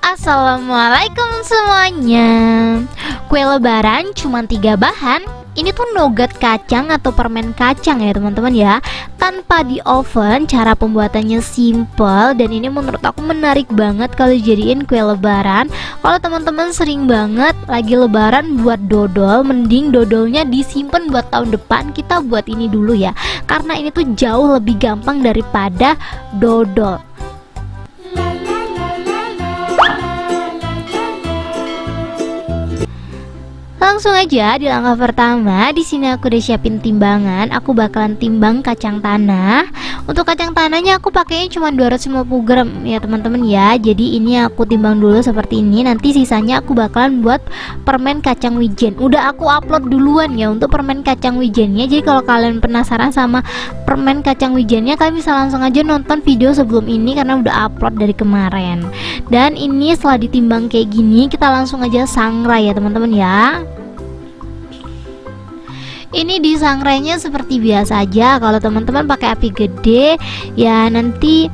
Assalamualaikum semuanya. Kue lebaran cuma 3 bahan. Ini tuh nougat kacang atau permen kacang ya teman-teman ya, tanpa di oven. Cara pembuatannya simple dan ini menurut aku menarik banget kalau jadiin kue lebaran. Kalau teman-teman sering banget lagi lebaran buat dodol, mending dodolnya disimpan buat tahun depan. Kita buat ini dulu ya, karena ini tuh jauh lebih gampang daripada dodol. Langsung aja di langkah pertama, di sini aku udah siapin timbangan. Aku bakalan timbang kacang tanah. Untuk kacang tanahnya aku pakainya cuma 250 gram ya teman-teman ya. Jadi ini aku timbang dulu seperti ini. Nanti sisanya aku bakalan buat permen kacang wijen. Udah aku upload duluan ya untuk permen kacang wijennya. Jadi kalau kalian penasaran sama permen kacang wijennya, kalian bisa langsung aja nonton video sebelum ini karena udah upload dari kemarin. Dan ini setelah ditimbang kayak gini, kita langsung aja sangrai ya teman-teman ya. Ini disangrainya seperti biasa aja. Kalau teman-teman pakai api gede ya nanti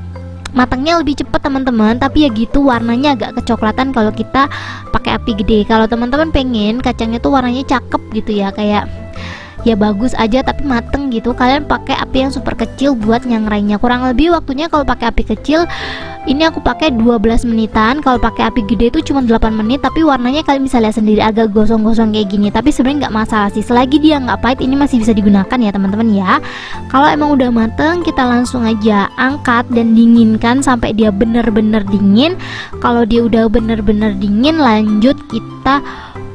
matangnya lebih cepat teman-teman, tapi ya gitu warnanya agak kecoklatan kalau kita pakai api gede. Kalau teman-teman pengen kacangnya tuh warnanya cakep gitu ya, kayak ya bagus aja tapi mateng gitu, kalian pakai api yang super kecil buat nyangrainya. Kurang lebih waktunya kalau pakai api kecil ini aku pakai 12 menitan. Kalau pakai api gede itu cuma 8 menit, tapi warnanya kalian bisa lihat sendiri agak gosong-gosong kayak gini. Tapi sebenarnya nggak masalah sih, selagi dia nggak pahit ini masih bisa digunakan ya teman-teman ya. Kalau emang udah mateng, kita langsung aja angkat dan dinginkan sampai dia bener-bener dingin. Kalau dia udah bener-bener dingin, lanjut kita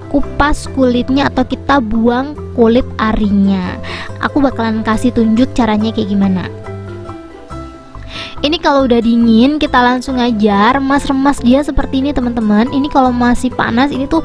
kupas kulitnya atau kita buang kulit arinya. Aku bakalan kasih tunjuk caranya kayak gimana. Ini kalau udah dingin kita langsung aja remas-remas dia seperti ini teman-teman. Ini kalau masih panas ini tuh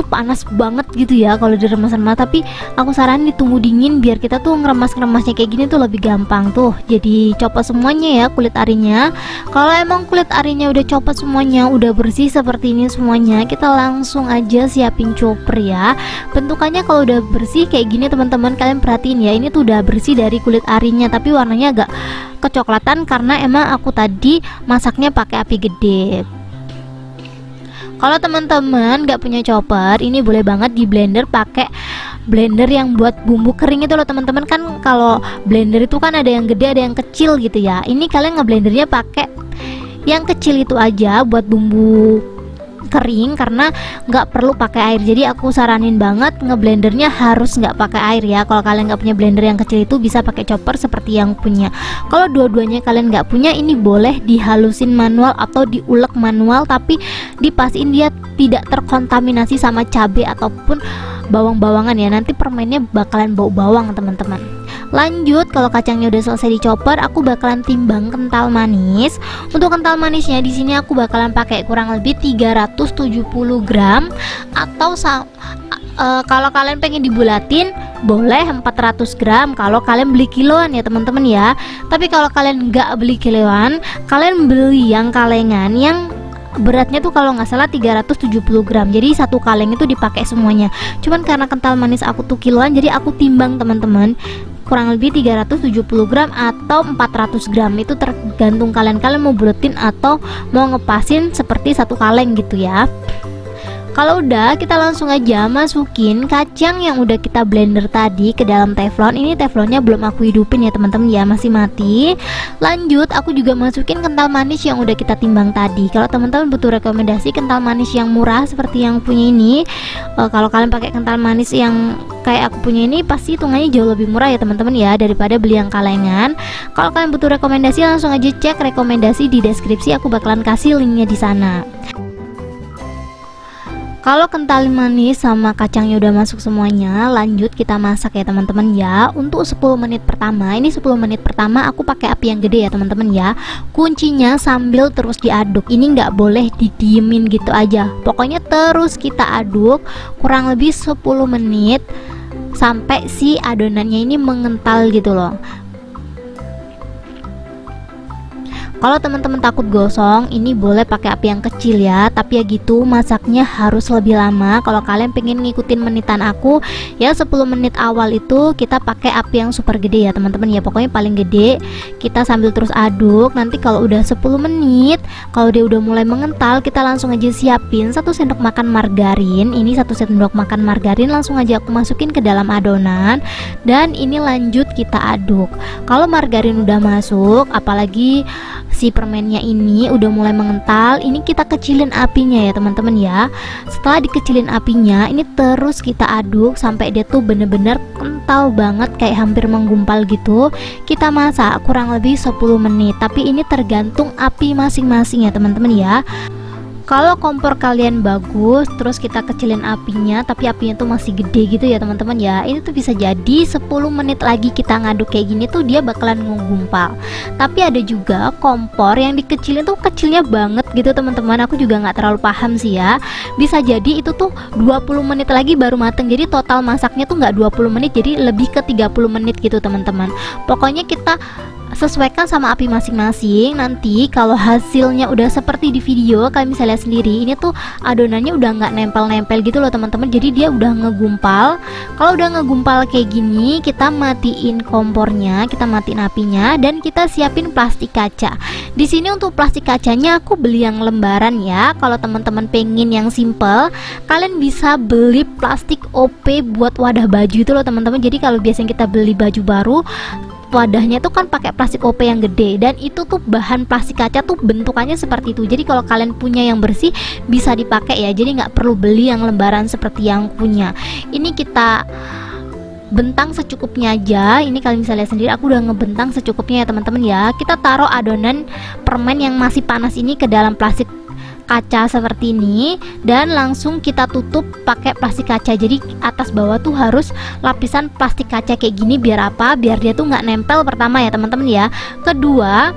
panas banget gitu ya kalau diremas-remas, tapi aku saranin ditunggu dingin biar kita tuh ngeremas-ngeremasnya kayak gini tuh lebih gampang tuh. Jadi copot semuanya ya kulit arinya. Kalau emang kulit arinya udah copot semuanya, udah bersih seperti ini semuanya, kita langsung aja siapin chopper ya. Bentukannya kalau udah bersih kayak gini teman-teman, kalian perhatiin ya, ini tuh udah bersih dari kulit arinya, tapi warnanya agak kecoklatan karena emang aku tadi masaknya pakai api gede. Kalau teman-teman nggak punya chopper, ini boleh banget di blender pakai blender yang buat bumbu kering itu loh teman-teman. Kan kalau blender itu kan ada yang gede ada yang kecil gitu ya. Ini kalian ngeblendernya pakai yang kecil itu aja buat bumbu kering karena nggak perlu pakai air. Jadi aku saranin banget ngeblendernya harus nggak pakai air ya. Kalau kalian nggak punya blender yang kecil itu bisa pakai chopper seperti yang punya. Kalau dua-duanya kalian nggak punya, ini boleh dihalusin manual atau diulek manual, tapi dipastiin dia tidak terkontaminasi sama cabai ataupun bawang-bawangan ya. Nanti permennya bakalan bau bawang teman-teman. Lanjut, kalau kacangnya udah selesai dicopper, aku bakalan timbang kental manis. Untuk kental manisnya di sini aku bakalan pakai kurang lebih 370 gram atau kalau kalian pengen dibulatin boleh 400 gram kalau kalian beli kiloan ya teman-teman ya. Tapi kalau kalian nggak beli kiloan, kalian beli yang kalengan yang beratnya tuh kalau nggak salah 370 gram. Jadi satu kaleng itu dipakai semuanya. Cuman karena kental manis aku tuh kiloan, jadi aku timbang teman-teman kurang lebih 370 gram atau 400 gram. Itu tergantung kalian mau buletin atau mau ngepasin seperti satu kaleng gitu ya. Kalau udah, kita langsung aja masukin kacang yang udah kita blender tadi ke dalam teflon. Ini teflonnya belum aku hidupin ya teman-teman ya, masih mati. Lanjut, aku juga masukin kental manis yang udah kita timbang tadi. Kalau teman-teman butuh rekomendasi kental manis yang murah seperti yang punya ini, kalau kalian pakai kental manis yang kayak aku punya ini, pasti hitungannya jauh lebih murah ya teman-teman ya daripada beli yang kalengan. Kalau kalian butuh rekomendasi, langsung aja cek rekomendasi di deskripsi, aku bakalan kasih linknya di sana. Kalau kental manis sama kacangnya udah masuk semuanya, lanjut kita masak ya teman-teman ya. Untuk 10 menit pertama, ini 10 menit pertama aku pakai api yang gede ya teman-teman ya. Kuncinya sambil terus diaduk. Ini nggak boleh didiemin gitu aja. Pokoknya terus kita aduk kurang lebih 10 menit sampai si adonannya ini mengental gitu loh. Kalau teman-teman takut gosong, ini boleh pakai api yang kecil ya, tapi ya gitu masaknya harus lebih lama. Kalau kalian pengen ngikutin menitan aku ya, 10 menit awal itu kita pakai api yang super gede ya teman-teman ya, pokoknya paling gede. Kita sambil terus aduk. Nanti kalau udah 10 menit, kalau dia udah mulai mengental, kita langsung aja siapin 1 sendok makan margarin. Ini 1 sendok makan margarin langsung aja aku masukin ke dalam adonan, dan ini lanjut kita aduk. Kalau margarin udah masuk, apalagi si permennya ini udah mulai mengental, ini kita kecilin apinya ya teman-teman ya. Setelah dikecilin apinya, ini terus kita aduk sampai dia tuh bener-bener kental banget, kayak hampir menggumpal gitu. Kita masak kurang lebih 10 menit, tapi ini tergantung api masing-masing ya teman-teman ya. Kalau kompor kalian bagus, terus kita kecilin apinya, tapi apinya tuh masih gede gitu ya teman-teman ya, ini tuh bisa jadi 10 menit lagi kita ngaduk kayak gini tuh dia bakalan ngegumpal. Tapi ada juga kompor yang dikecilin tuh kecilnya banget gitu teman-teman, aku juga nggak terlalu paham sih ya. Bisa jadi itu tuh 20 menit lagi baru mateng, jadi total masaknya tuh nggak 20 menit, jadi lebih ke 30 menit gitu teman-teman. Pokoknya kita sesuaikan sama api masing-masing. Nanti kalau hasilnya udah seperti di video, kalian bisa lihat sendiri, ini tuh adonannya udah nggak nempel-nempel gitu loh teman-teman, jadi dia udah ngegumpal. Kalau udah ngegumpal kayak gini, kita matiin kompornya, kita matiin apinya, dan kita siapin plastik kaca. Di sini untuk plastik kacanya aku beli yang lembaran ya. Kalau teman-teman pengen yang simple, kalian bisa beli plastik OP buat wadah baju itu loh teman-teman. Jadi kalau biasanya kita beli baju baru, wadahnya tuh kan pakai plastik OP yang gede, dan itu tuh bahan plastik kaca tuh bentukannya seperti itu. Jadi kalau kalian punya yang bersih bisa dipakai ya, jadi nggak perlu beli yang lembaran seperti yang punya. Ini kita bentang secukupnya aja. Ini kalian bisa lihat sendiri, aku udah ngebentang secukupnya ya teman-teman ya. Kita taruh adonan permen yang masih panas ini ke dalam plastik kaca seperti ini, dan langsung kita tutup pakai plastik kaca. Jadi atas bawah tuh harus lapisan plastik kaca kayak gini, biar apa? Biar dia tuh nggak nempel, pertama ya teman-teman ya. Kedua,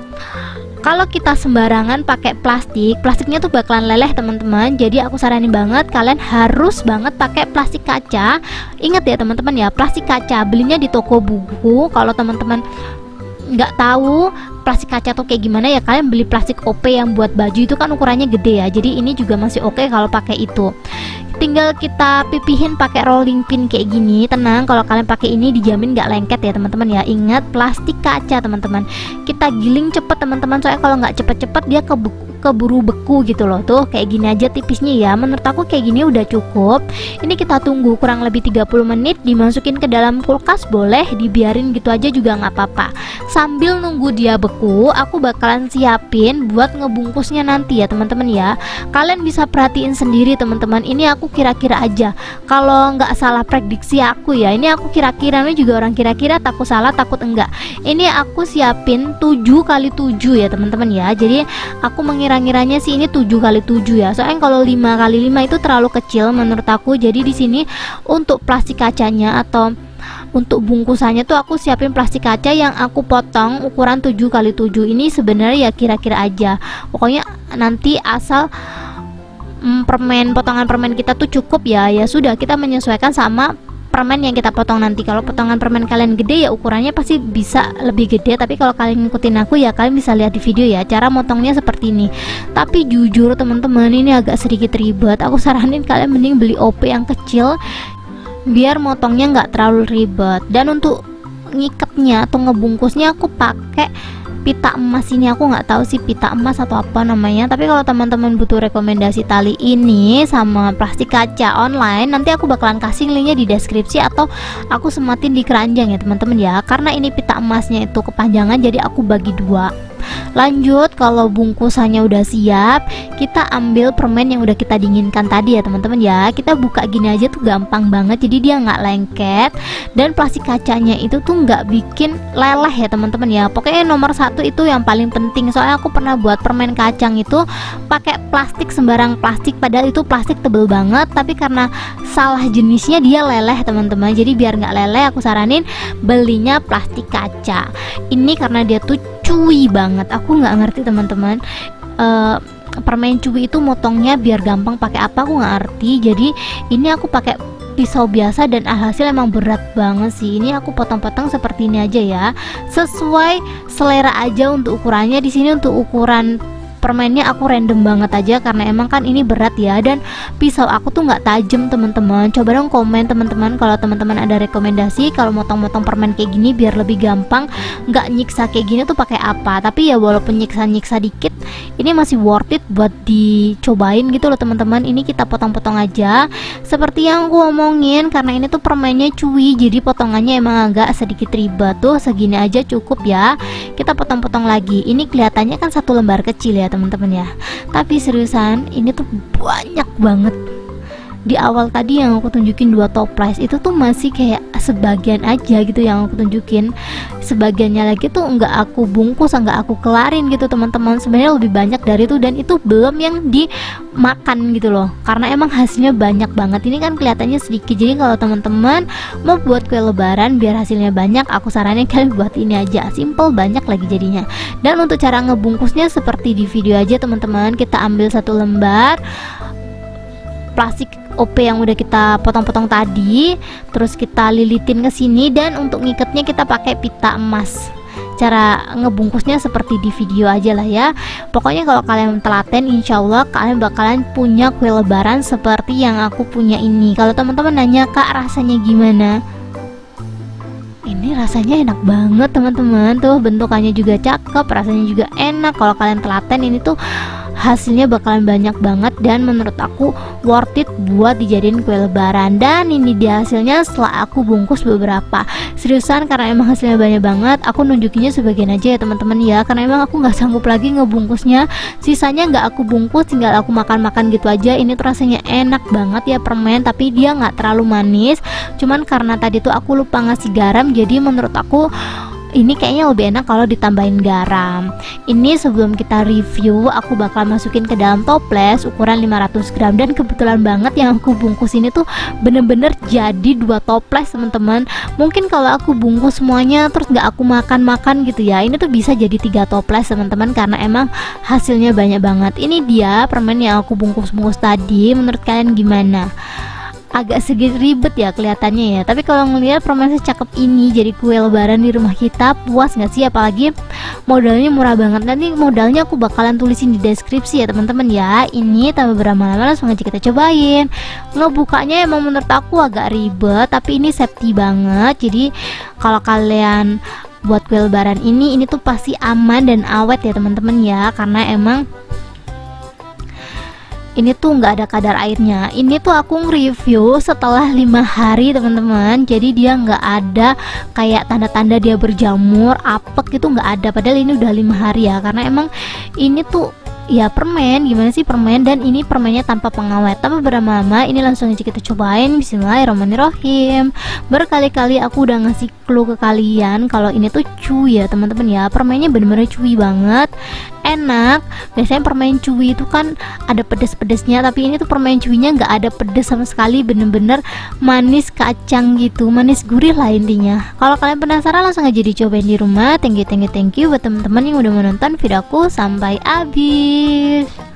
kalau kita sembarangan pakai plastiknya tuh bakalan leleh teman-teman. Jadi aku saranin banget kalian harus banget pakai plastik kaca. Ingat ya teman-teman ya, plastik kaca belinya di toko buku. Kalau teman-teman nggak tahu plastik kaca tuh kayak gimana ya, kalian beli plastik OP yang buat baju itu kan ukurannya gede ya, jadi ini juga masih oke kalau pakai itu. Tinggal kita pipihin pakai rolling pin kayak gini. Tenang, kalau kalian pakai ini dijamin nggak lengket ya teman-teman ya. Ingat plastik kaca teman-teman, kita giling cepet teman-teman, soalnya kalau nggak cepet-cepet dia keburu beku gitu loh. Tuh kayak gini aja tipisnya ya, menurut aku kayak gini udah cukup. Ini kita tunggu kurang lebih 30 menit, dimasukin ke dalam kulkas, boleh dibiarin gitu aja juga nggak apa-apa. Sambil nunggu dia beku, aku bakalan siapin buat ngebungkusnya nanti ya teman-teman ya. Kalian bisa perhatiin sendiri teman-teman, ini aku kira-kira aja, kalau nggak salah prediksi aku ya, ini aku kira-kira, ini juga orang kira-kira, takut salah takut enggak. Ini aku siapin 7x7 ya teman-teman ya, jadi aku mengira-ngiranya sih ini 7x7 ya, soalnya kalau 5x5 itu terlalu kecil menurut aku. Jadi di sini untuk plastik kacanya atau untuk bungkusannya tuh aku siapin plastik kaca yang aku potong ukuran 7x7. Ini sebenarnya ya kira-kira aja, pokoknya nanti asal potongan permen kita tuh cukup ya. Ya sudah, kita menyesuaikan sama permen yang kita potong nanti. Kalau potongan permen kalian gede ya ukurannya pasti bisa lebih gede, tapi kalau kalian ngikutin aku ya kalian bisa lihat di video ya cara motongnya seperti ini. Tapi jujur teman-teman, ini agak sedikit ribet. Aku saranin kalian mending beli OP yang kecil biar motongnya nggak terlalu ribet. Dan untuk ngiketnya atau ngebungkusnya aku pakai pita emas. Ini aku nggak tahu sih pita emas atau apa namanya, tapi kalau teman-teman butuh rekomendasi tali ini sama plastik kaca online, nanti aku bakalan kasih linknya di deskripsi atau aku sematin di keranjang ya teman-teman ya. Karena ini pita emasnya itu kepanjangan, jadi aku bagi dua. Lanjut, kalau bungkusannya udah siap, kita ambil permen yang udah kita dinginkan tadi ya teman-teman ya. Kita buka gini aja tuh gampang banget, jadi dia nggak lengket, dan plastik kacanya itu tuh nggak bikin leleh ya teman-teman ya. Pokoknya nomor satu itu yang paling penting, soalnya aku pernah buat permen kacang itu pakai plastik, sembarang plastik, padahal itu plastik tebel banget, tapi karena salah jenisnya dia leleh teman-teman. Jadi biar nggak leleh aku saranin belinya plastik kaca. Ini karena dia tuh cuy banget, aku nggak ngerti teman-teman, permen cuy itu motongnya biar gampang pakai apa aku nggak ngerti. Jadi ini aku pakai pisau biasa dan alhasil emang berat banget sih. Ini aku potong-potong seperti ini aja ya, sesuai selera aja untuk ukurannya. Di sini untuk ukuran permennya aku random banget aja karena emang kan ini berat ya, dan pisau aku tuh nggak tajam teman-teman. Coba dong komen teman-teman kalau teman-teman ada rekomendasi kalau motong-motong permen kayak gini biar lebih gampang, nggak nyiksa kayak gini tuh pakai apa. Tapi ya walaupun nyiksa-nyiksa dikit, ini masih worth it buat dicobain gitu loh teman-teman. Ini kita potong-potong aja seperti yang aku omongin, karena ini tuh permennya cuy, jadi potongannya emang agak sedikit ribet. Tuh segini aja cukup ya, kita potong-potong lagi. Ini kelihatannya kan satu lembar kecil ya teman-teman ya, tapi seriusan ini tuh banyak banget. Di awal tadi yang aku tunjukin 2 toples itu tuh masih kayak sebagian aja gitu yang aku tunjukin, sebagiannya lagi tuh nggak aku bungkus, nggak aku kelarin gitu teman-teman. Sebenarnya lebih banyak dari itu, dan itu belum yang dimakan gitu loh, karena emang hasilnya banyak banget. Ini kan kelihatannya sedikit, jadi kalau teman-teman mau buat kue lebaran biar hasilnya banyak, aku saranin kalian buat ini aja, simple, banyak lagi jadinya. Dan untuk cara ngebungkusnya seperti di video aja teman-teman, kita ambil 1 lembar plastik OP yang udah kita potong-potong tadi, terus kita lilitin ke sini, dan untuk ngikatnya kita pakai pita emas. Cara ngebungkusnya seperti di video aja lah ya. Pokoknya kalau kalian telaten, insya Allah kalian bakalan punya kue lebaran seperti yang aku punya ini. Kalau teman-teman nanya, Kak rasanya gimana? Ini rasanya enak banget teman-teman, tuh bentukannya juga cakep, rasanya juga enak. Kalau kalian telaten, ini tuh hasilnya bakalan banyak banget, dan menurut aku worth it buat dijadiin kue lebaran. Dan ini dia hasilnya setelah aku bungkus beberapa. Seriusan, karena emang hasilnya banyak banget, aku nunjukinnya sebagian aja ya teman-teman ya, karena emang aku nggak sanggup lagi ngebungkusnya. Sisanya nggak aku bungkus, tinggal aku makan-makan gitu aja. Ini tuh rasanya enak banget ya permen, tapi dia nggak terlalu manis. Cuman karena tadi tuh aku lupa ngasih garam, jadi menurut aku ini kayaknya lebih enak kalau ditambahin garam. Ini sebelum kita review, aku bakal masukin ke dalam toples ukuran 500 gram. Dan kebetulan banget yang aku bungkus ini tuh bener-bener jadi 2 toples teman-teman. Mungkin kalau aku bungkus semuanya terus nggak aku makan-makan gitu ya, ini tuh bisa jadi 3 toples teman-teman, karena emang hasilnya banyak banget. Ini dia permen yang aku bungkus-bungkus tadi. Menurut kalian gimana? Agak sedikit ribet ya kelihatannya ya, tapi kalau ngelihat permen secakep ini jadi kue lebaran di rumah kita, puas nggak sih? Apalagi modalnya murah banget. Nanti modalnya aku bakalan tulisin di deskripsi ya teman-teman ya. Ini tanpa berlama-lama langsung aja kita cobain. Ngebukanya emang menurut aku agak ribet, tapi ini safety banget. Jadi kalau kalian buat kue lebaran ini tuh pasti aman dan awet ya teman-teman ya, karena emang ini tuh nggak ada kadar airnya. Ini tuh aku nge-review setelah 5 hari teman-teman, jadi dia nggak ada kayak tanda-tanda dia berjamur, apek gitu, nggak ada. Padahal ini udah 5 hari ya, karena emang ini tuh ya permen, gimana sih permen, dan ini permennya tanpa pengawet. Tanpa berlama-lama, ini langsung aja kita cobain. Bismillahirrahmanirrahim. Berkali-kali aku udah ngasih clue ke kalian kalau ini tuh cuy ya teman-teman ya, permennya bener-bener cuy banget, enak. Biasanya permen cuy itu kan ada pedes-pedesnya, tapi ini tuh permen cuinya nggak ada pedes sama sekali, bener-bener manis kacang gitu, manis gurih lah intinya. Kalau kalian penasaran langsung aja dicobain di rumah. Thank you buat teman-teman yang udah menonton video aku sampai habis.